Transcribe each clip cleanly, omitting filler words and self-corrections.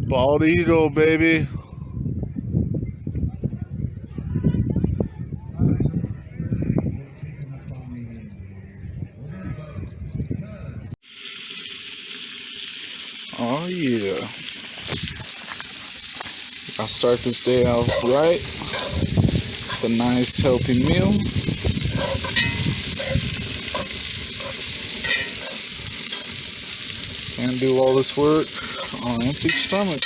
Bald eagle, baby. Oh yeah. I'll start this day out right. It's a nice healthy meal. Can't do all this work on an empty stomach.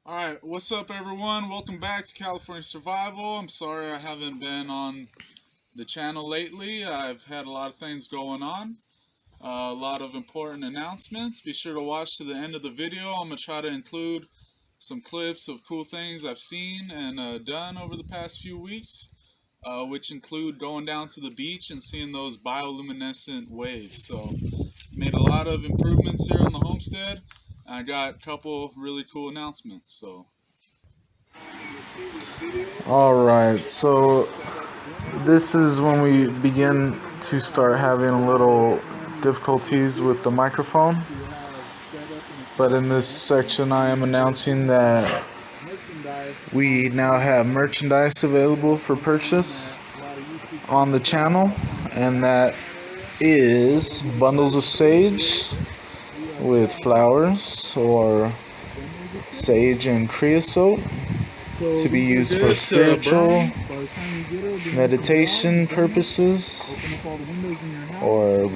Alright, what's up everyone? Welcome back to California Survival. I'm sorry I haven't been on the channel lately. I've had a lot of things going on. A lot of important announcements. Be sure to watch to the end of the video. I'm going to try to include some clips of cool things I've seen and done over the past few weeks, which include going down to the beach and seeing those bioluminescent waves. So, made a lot of improvements here on the homestead. I got a couple really cool announcements. So, alright, so this is when we begin to start having a little difficulties with the microphone, but in this section I am announcing that we now have merchandise available for purchase on the channel, and that is bundles of sage with flowers or sage and creosote to be used for spiritual meditation purposes, or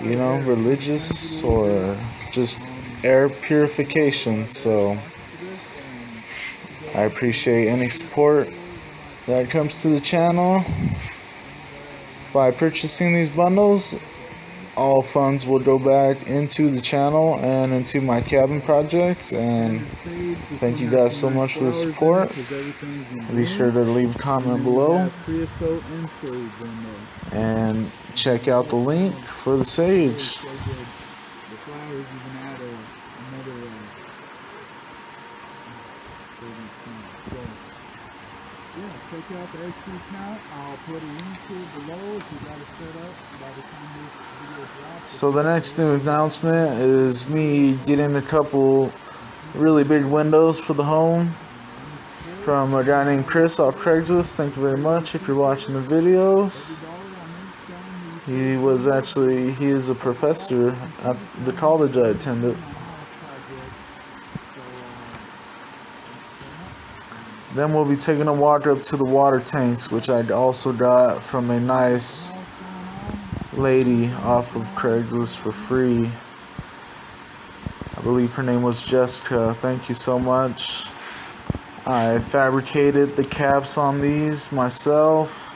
religious, or just air purification. So I appreciate any support that comes to the channel. By purchasing these bundles, all funds will go back into the channel and into my cabin projects, and thank you guys so much for the support. Be sure to leave a comment below and check out the link for the sage. Check out the XP count. I'll put a link to it below if you got it set up by the time this video drops. So the next new announcement is me getting a couple really big windows for the home from a guy named Chris off Craigslist. Thank you very much if you're watching the videos. He is a professor at the college I attended. Then we'll be taking a walk up to the water tanks, which I also got from a nice lady off of Craigslist for free. I believe her name was Jessica. Thank you so much. I fabricated the caps on these myself.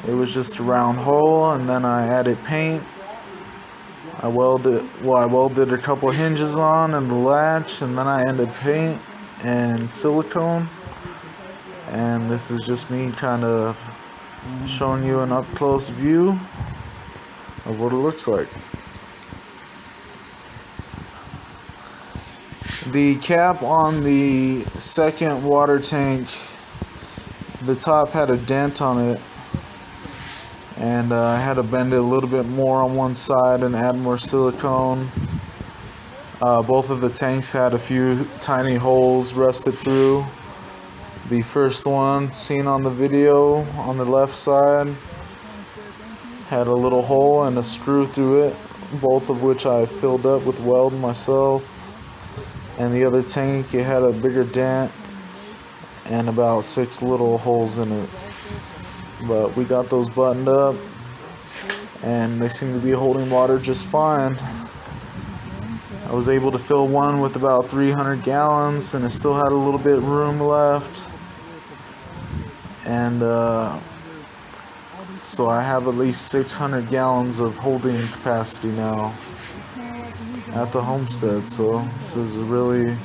It was just a round hole, and then I added paint. I welded a couple hinges on and the latch, and then I added paint and silicone. And this is just me kind of showing you an up close view of what it looks like. The cap on the second water tank, the top had a dent on it, and I had to bend it a little bit more on one side and add more silicone. Both of the tanks had a few tiny holes rusted through. The first one seen on the video on the left side had a little hole and a screw through it, both of which I filled up with weld myself. And the other tank, it had a bigger dent and about 6 little holes in it. But we got those buttoned up and they seem to be holding water just fine. I was able to fill one with about 300 gallons, and it still had a little bit of room left. And so I have at least 600 gallons of holding capacity now at the homestead. So this is a really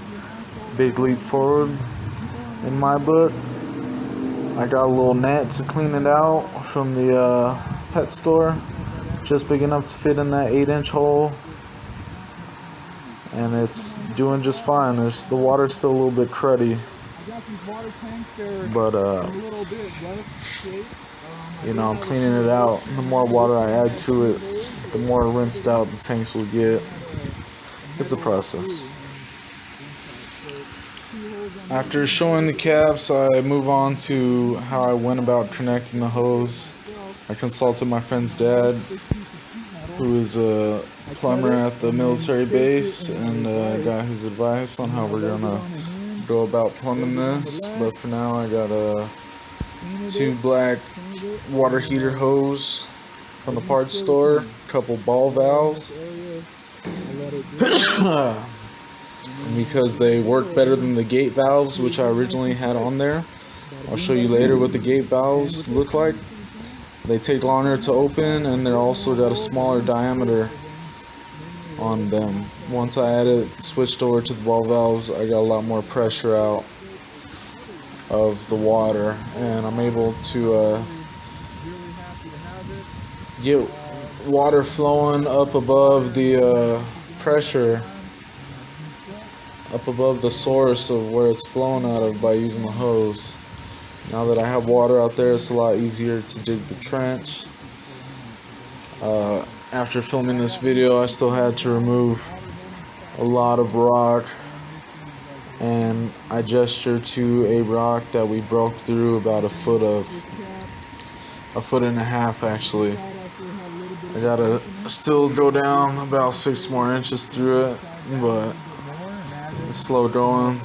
big leap forward in my book. I got a little net to clean it out from the pet store, just big enough to fit in that 8-inch hole. And it's doing just fine. The water's still a little bit cruddy, but I'm cleaning it out. The more water I add to it, the more rinsed out the tanks will get. it's a process. After showing the caps, I move on to how I went about connecting the hose. I consulted my friend's dad, who is a plumber at the military base, and got his advice on how we're gonna go about plumbing this. But for now, I got 2 black water heater hose from the parts store, a couple ball valves. Because they work better than the gate valves, which I originally had on there. I'll show you later what the gate valves look like. They take longer to open, and they're also got a smaller diameter on them. Once I switched over to the ball valves, I got a lot more pressure out of the water, and I'm able to get water flowing up above the pressure, up above the source of where it's flowing out of by using the hose. Now that I have water out there, it's a lot easier to dig the trench. After filming this video, I still had to remove a lot of rock, and I gestured to a rock that we broke through about a foot and a half actually. I gotta still go down about 6 more inches through it, but it's slow going.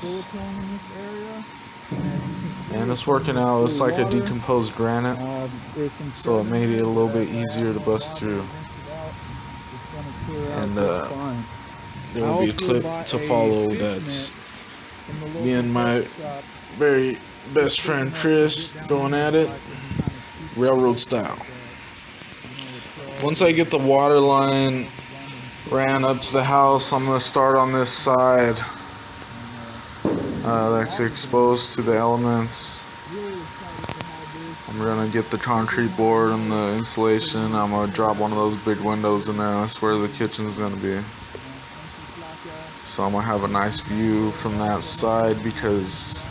And it's working out. It's like a decomposed granite, so it made it a little bit easier to bust through. And there will be a clip to follow that's me and my very best friend Chris going at it, railroad style. Once I get the water line ran up to the house, I'm going to start on this side that's exposed to the elements. I'm going to get the concrete board and the insulation. I'm going to drop one of those big windows in there. That's where the kitchen's going to be. So I'm going to have a nice view from that side because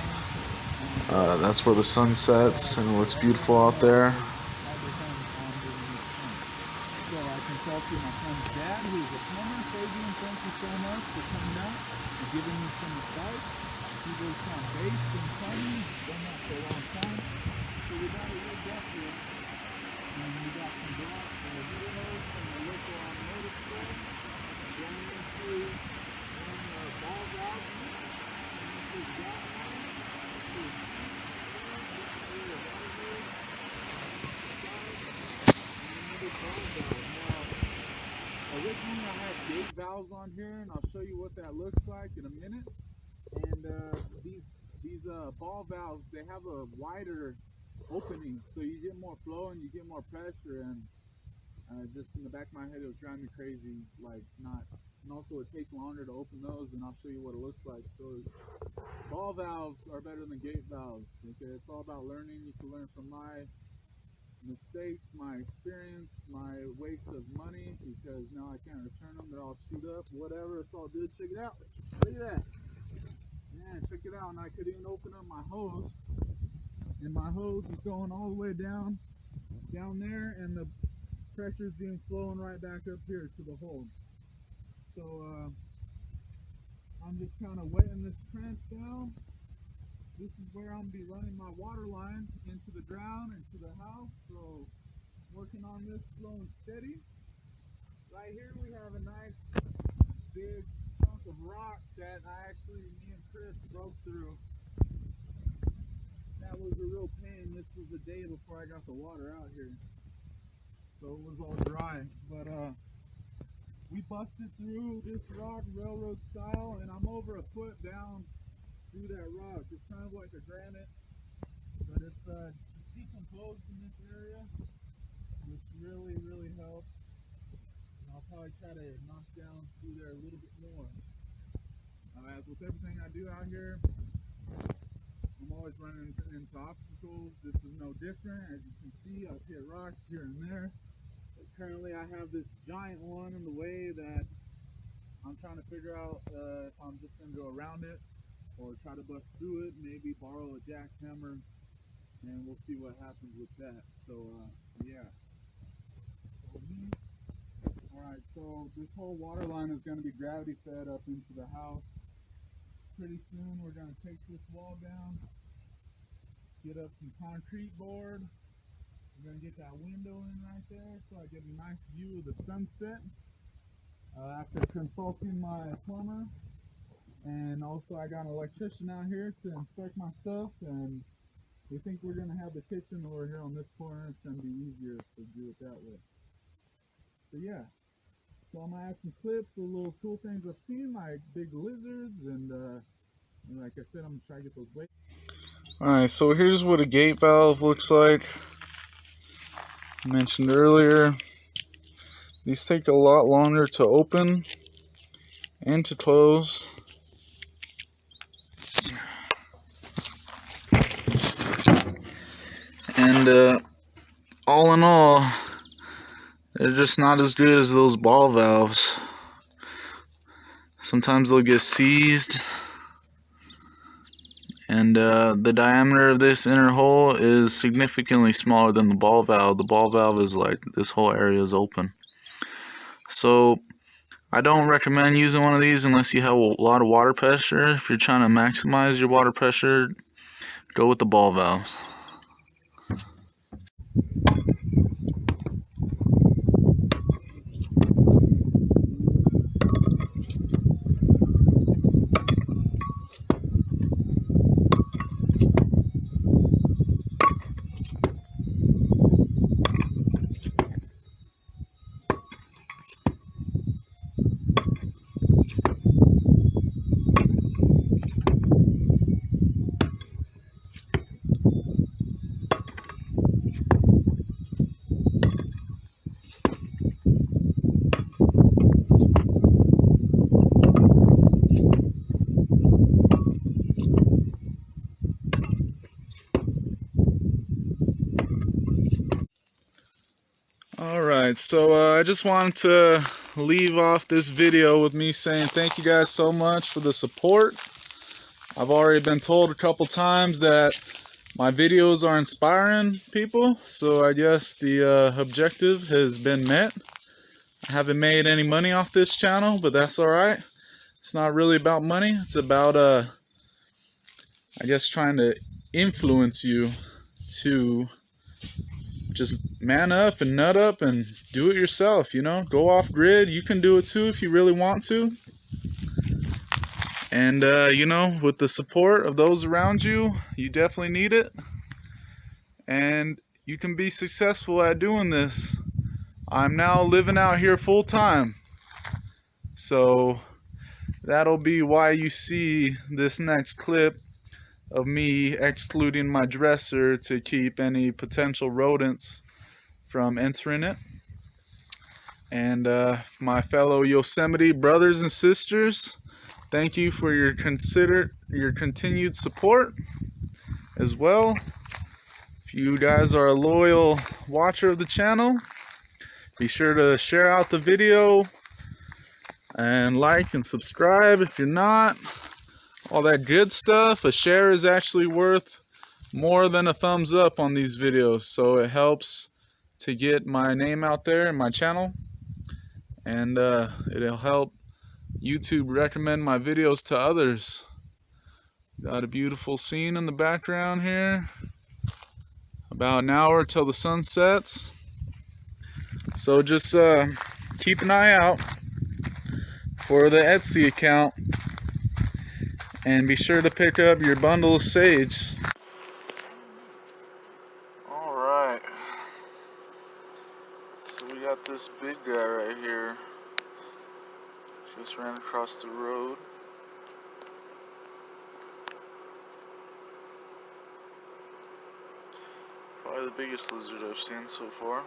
that's where the sun sets and it looks beautiful out there. So I consulted my friend's dad, who is a plumber. Fabian, thank you so much for coming out and giving me some advice. He was on base and plumbing, done that for a long time. So we got a rig up here, and we got some black heater hose from the local automotive store. Going into one of the ball valves, and this is that one. Originally I had gate valves on here, and I'll show you what that looks like in a minute. And these ball valves, they have a wider opening, so you get more flow and you get more pressure. And just in the back of my head, it was driving me crazy. And also it takes longer to open those, and I'll show you what it looks like. So ball valves are better than gate valves. Okay, it's all about learning. You can learn from my mistakes, my experience, my waste of money, because now I can't return them. They're all chewed up, whatever. It's all good. Check it out. Look at that. Yeah, check it out. And I could even open up my hose, and my hose is going all the way down there, and the pressure's being flowing right back up here to the hole. So I'm just kind of wetting this trench down. This is where I'm going to be running my water line into the ground, into the house. So working on this slow and steady. Right here we have a nice big chunk of rock that me and Chris broke through. That was a real pain. This was the day before I got the water out here. So it was all dry. But we busted through this rock railroad style, and I'm over a foot down through that rock. It's kind of like a granite, but it's decomposed in this area, which really helps. And I'll probably try to knock down through there a little bit more. As with everything I do out here, I'm always running into obstacles. This is no different. As you can see, I've hit rocks here and there. But currently I have this giant one in the way that I'm trying to figure out if I'm just going to go around it or try to bust through it, maybe borrow a jackhammer, and we'll see what happens with that. So yeah. Alright, so So this whole water line is going to be gravity fed up into the house. Pretty soon we're going to take this wall down, get up some concrete board. We're going to get that window in right there so I get a nice view of the sunset. After consulting my plumber, and also I got an electrician out here to inspect my stuff, and we think we're going to have the kitchen over here on this corner. It's going to be easier to do it that way. So yeah, so I'm going to add some clips of little cool things I've seen, like big lizards, and like I said, I'm going to try to get those weights. Alright, so here's what a gate valve looks like. I mentioned earlier, these take a lot longer to open and to close. And all in all, they're just not as good as those ball valves. Sometimes they'll get seized, and the diameter of this inner hole is significantly smaller than the ball valve. The ball valve is like this whole area is open. So I don't recommend using one of these unless you have a lot of water pressure. If you're trying to maximize your water pressure, go with the ball valves. Alright, so I just wanted to leave off this video with me saying thank you guys so much for the support. I've already been told a couple times that my videos are inspiring people, so I guess the objective has been met. I haven't made any money off this channel, but that's alright. It's not really about money, it's about I guess trying to influence you to just man up and nut up and do it yourself, you know? Go off grid. You can do it too if you really want to. And, you know, with the support of those around you, you definitely need it. And you can be successful at doing this. I'm now living out here full time. So that'll be why you see this next clip of me excluding my dresser to keep any potential rodents from entering it. And my fellow Yosemite brothers and sisters, thank you for your continued support as well. If you guys are a loyal watcher of the channel, be sure to share out the video and like and subscribe if you're not. All that good stuff. A share is actually worth more than a thumbs up on these videos, so it helps to get my name out there in my channel, and it'll help YouTube recommend my videos to others. Got a beautiful scene in the background here. About an hour till the sun sets, so just keep an eye out for the Etsy account. And be sure to pick up your bundle of sage. Alright. So we got this big guy right here. Just ran across the road. Probably the biggest lizard I've seen so far.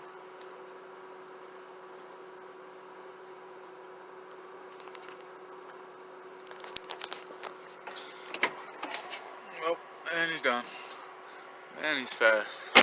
Oh, and he's gone. And he's fast.